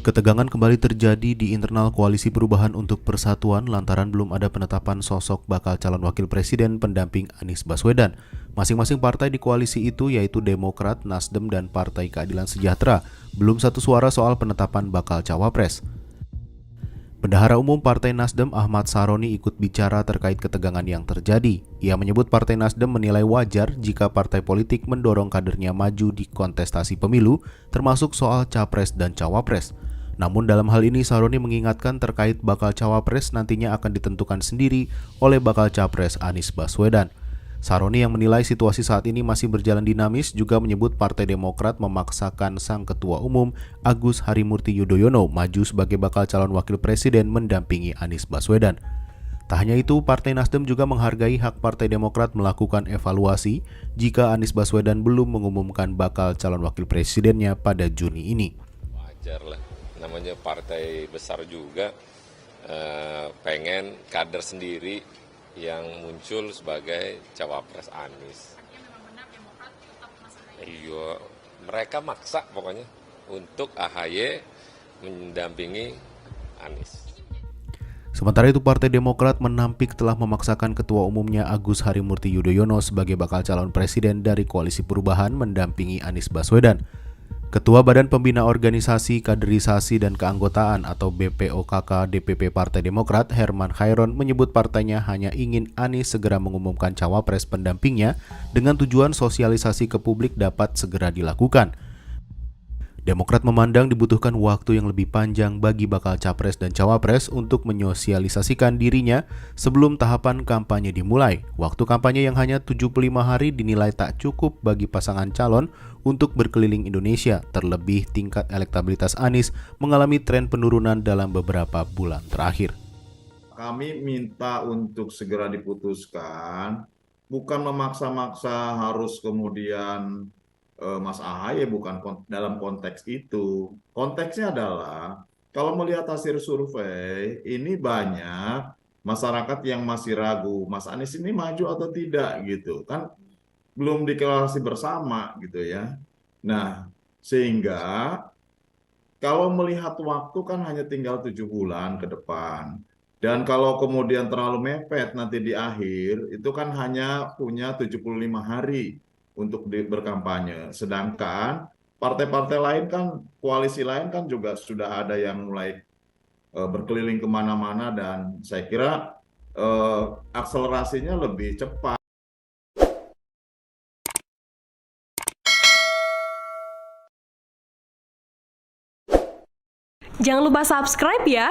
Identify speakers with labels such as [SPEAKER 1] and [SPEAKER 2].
[SPEAKER 1] Ketegangan kembali terjadi di internal Koalisi Perubahan untuk Persatuan lantaran belum ada penetapan sosok bakal calon wakil presiden pendamping Anies Baswedan. Masing-masing partai di koalisi itu yaitu Demokrat, Nasdem, dan Partai Keadilan Sejahtera belum satu suara soal penetapan bakal cawapres. Bendahara Umum Partai Nasdem Ahmad Saroni ikut bicara terkait ketegangan yang terjadi. Ia menyebut Partai Nasdem menilai wajar jika partai politik mendorong kadernya maju di kontestasi pemilu, termasuk soal capres dan cawapres. Namun dalam hal ini Saroni mengingatkan terkait bakal cawapres nantinya akan ditentukan sendiri oleh bakal capres Anies Baswedan. Saroni yang menilai situasi saat ini masih berjalan dinamis juga menyebut Partai Demokrat memaksakan Sang Ketua Umum Agus Harimurti Yudhoyono maju sebagai bakal calon wakil presiden mendampingi Anies Baswedan. Tak hanya itu, Partai Nasdem juga menghargai hak Partai Demokrat melakukan evaluasi jika Anies Baswedan belum mengumumkan bakal calon wakil presidennya pada Juni ini.
[SPEAKER 2] Wajar lah, namanya partai besar juga pengen kader sendiri yang muncul sebagai cawapres Anies. Iya, mereka maksa pokoknya untuk AHY mendampingi Anies.
[SPEAKER 1] Sementara itu Partai Demokrat menampik telah memaksakan Ketua Umumnya Agus Harimurti Yudhoyono sebagai bakal calon presiden dari Koalisi Perubahan mendampingi Anies Baswedan. Ketua Badan Pembina Organisasi Kaderisasi dan Keanggotaan atau BPOKK DPP Partai Demokrat Herman Khairon menyebut partainya hanya ingin Anies segera mengumumkan cawapres pendampingnya dengan tujuan sosialisasi ke publik dapat segera dilakukan. Demokrat memandang dibutuhkan waktu yang lebih panjang bagi bakal capres dan cawapres untuk menyosialisasikan dirinya sebelum tahapan kampanye dimulai. Waktu kampanye yang hanya 75 hari dinilai tak cukup bagi pasangan calon untuk berkeliling Indonesia, terlebih tingkat elektabilitas Anies mengalami tren penurunan dalam beberapa bulan terakhir.
[SPEAKER 3] Kami minta untuk segera diputuskan, bukan memaksa-maksa harus kemudian Mas AHY, bukan dalam konteks itu. Konteksnya adalah kalau melihat hasil survei, ini banyak masyarakat yang masih ragu, Mas Anies ini maju atau tidak gitu. Kan belum deklarasi bersama gitu ya. Nah, sehingga kalau melihat waktu kan hanya tinggal 7 bulan ke depan. Dan kalau kemudian terlalu mepet nanti di akhir, itu kan hanya punya 75 hari untuk berkampanye. Sedangkan partai-partai lain kan, koalisi lain kan juga sudah ada yang mulai berkeliling kemana-mana dan saya kira akselerasinya lebih cepat.
[SPEAKER 4] Jangan lupa subscribe ya!